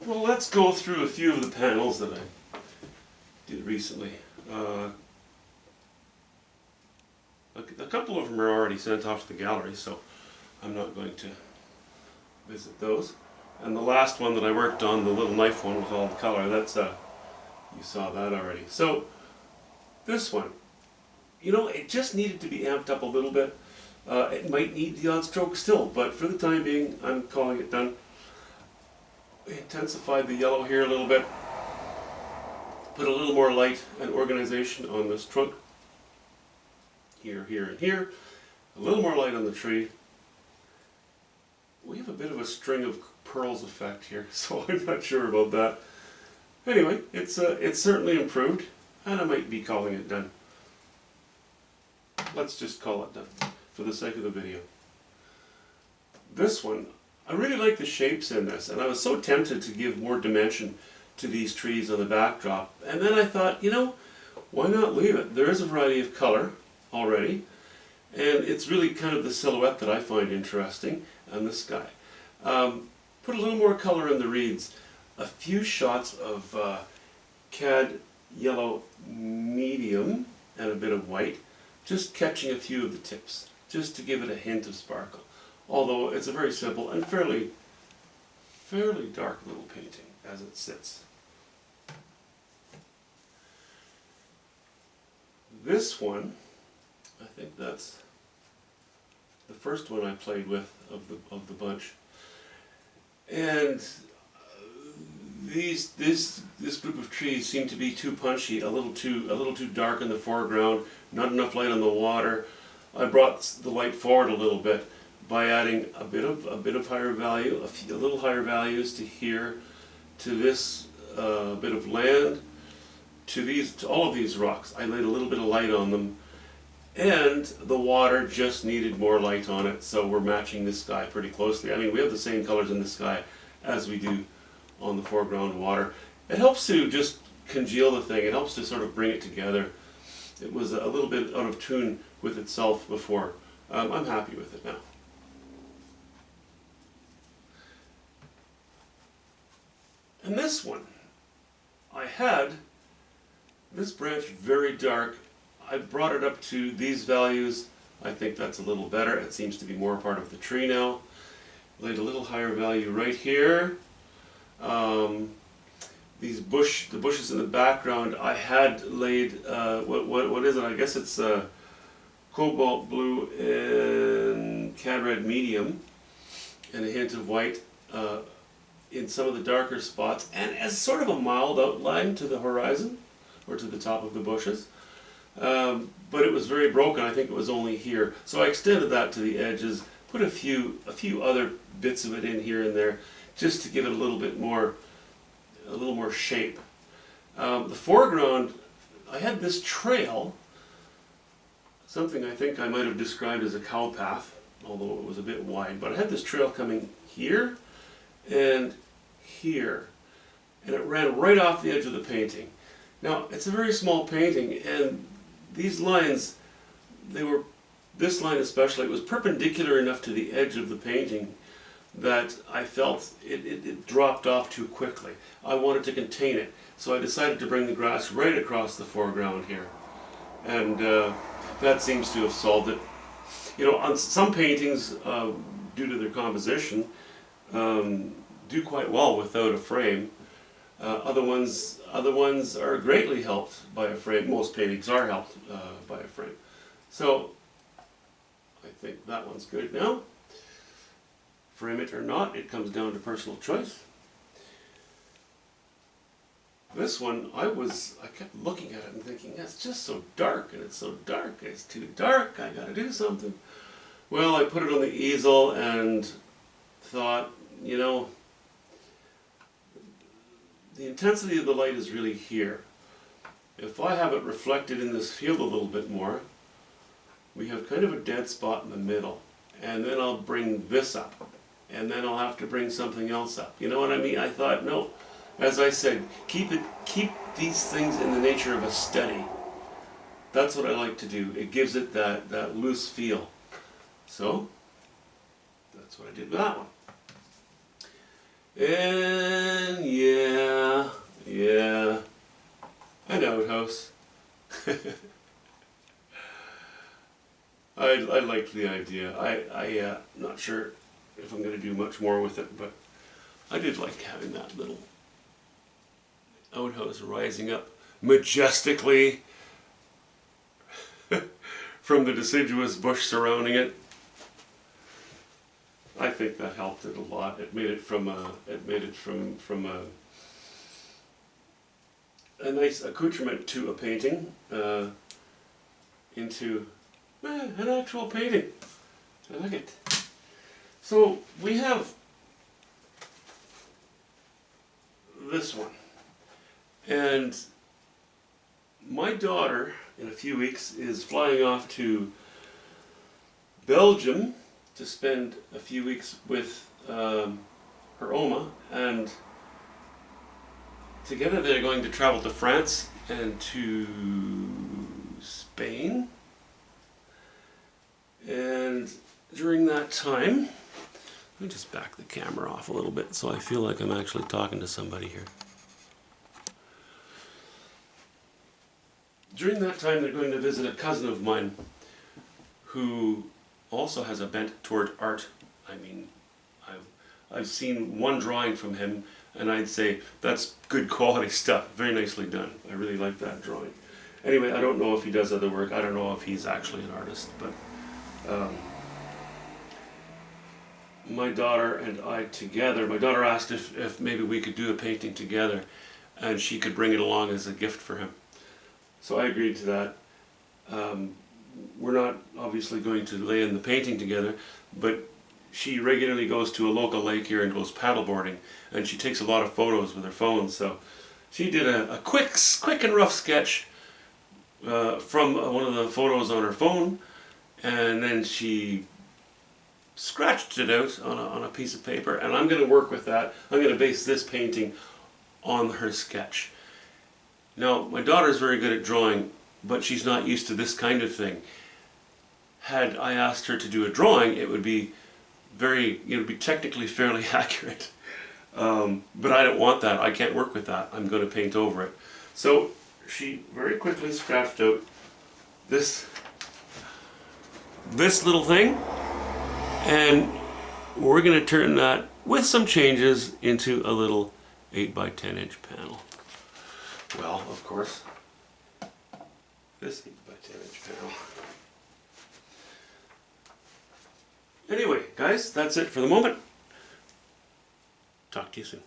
Well, let's go through a few of the panels that I did recently. A couple of them are already sent off to the gallery, so I'm not going to visit those. And the last one that I worked on, the little knife one with all the color, that's you saw that already. So this one, you know, it just needed to be amped up a little bit. It might need the odd stroke still, but for the time being, I'm calling it done. Intensified the yellow here a little bit. Put a little more light and organization on this trunk. Here, here, and here. A little more light on the tree. We have a bit of a string of pearls effect here, so I'm not sure about that. Anyway, it's certainly improved, and I might be calling it done. Let's just call it done for the sake of the video. This one, I really like the shapes in this, and I was so tempted to give more dimension to these trees on the backdrop. And then I thought, you know, why not leave it? There is a variety of color already, and it's really kind of the silhouette that I find interesting, and the sky. Put a little more color in the reeds. A few shots of cad yellow medium and a bit of white, just catching a few of the tips, just to give it a hint of sparkle. Although it's a very simple and fairly dark little painting as it sits. This one, I think that's the first one I played with of the bunch, and this group of trees seem to be too punchy, a little too dark in the foreground, not enough light on the water. I brought the light forward a little bit by adding a bit of higher value, a little higher values to here, to this bit of land, to all of these rocks. I laid a little bit of light on them, and the water just needed more light on it, so we're matching the sky pretty closely. I mean, we have the same colors in the sky as we do on the foreground water. It helps to just congeal the thing. It helps to sort of bring it together. It was a little bit out of tune with itself before. I'm happy with it now. And this one, I had this branch very dark. I brought it up to these values. I think that's a little better. It seems to be more part of the tree now. Laid a little higher value right here. The bushes in the background, I had laid, what is it? I guess it's cobalt blue and cad red medium and a hint of white in some of the darker spots, and as sort of a mild outline to the horizon or to the top of the bushes. But it was very broken. I think it was only here. So I extended that to the edges, put a few other bits of it in here and there, just to give it a little more shape. The foreground, I had this trail, something I think I might have described as a cow path, although it was a bit wide, but I had this trail coming here and here, and it ran right off the edge of the painting. Now, it's a very small painting, and these lines, this line especially, it was perpendicular enough to the edge of the painting that I felt it dropped off too quickly. I wanted to contain it, so I decided to bring the grass right across the foreground here, and that seems to have solved it. You know, on some paintings, due to their composition, do quite well without a frame. Other ones are greatly helped by a frame. Most paintings are helped by a frame. So I think that one's good now. Frame it or not, it comes down to personal choice. This one, I kept looking at it and thinking, it's just so dark, and it's so dark, it's too dark, I gotta do something. Well, I put it on the easel and thought, you know, the intensity of the light is really here. If I have it reflected in this field a little bit more, we have kind of a dead spot in the middle. And then I'll bring this up. And then I'll have to bring something else up. You know what I mean? I thought, no, as I said, keep these things in the nature of a study. That's what I like to do. It gives it that loose feel. So, that's what I did with that one. And yeah, an outhouse. I liked the idea. I not sure if I'm going to do much more with it, but I did like having that little outhouse rising up majestically from the deciduous bush surrounding it. I think that helped it a lot. It made it from a nice accoutrement to a painting into an actual painting. I like it. So we have this one, and my daughter in a few weeks is flying off to Belgium to spend a few weeks with her Oma, and together they're going to travel to France and to Spain. And during that time, let me just back the camera off a little bit so I feel like I'm actually talking to somebody here. During that time, they're going to visit a cousin of mine who also has a bent toward art. I mean, I've seen one drawing from him, and I'd say that's good quality stuff. Very nicely done. I really like that drawing. Anyway, I don't know if he does other work. I don't know if he's actually an artist, but my daughter and I together, my daughter asked if maybe we could do a painting together, and she could bring it along as a gift for him. So I agreed to that. We're not obviously going to lay in the painting together, but she regularly goes to a local lake here and goes paddleboarding, and she takes a lot of photos with her phone. So she did a quick and rough sketch from one of the photos on her phone, and then she scratched it out on a piece of paper, and I'm going to work with that. I'm going to base this painting on her sketch. Now, my daughter's very good at drawing, but she's not used to this kind of thing. Had I asked her to do a drawing, it would be technically fairly accurate. But I don't want that. I can't work with that. I'm going to paint over it. So she very quickly scratched out this little thing, and we're going to turn that, with some changes, into a little 8 by 10 inch panel. Well, of course, this 8 by 10 inch panel. Anyway, guys, that's it for the moment. Talk to you soon.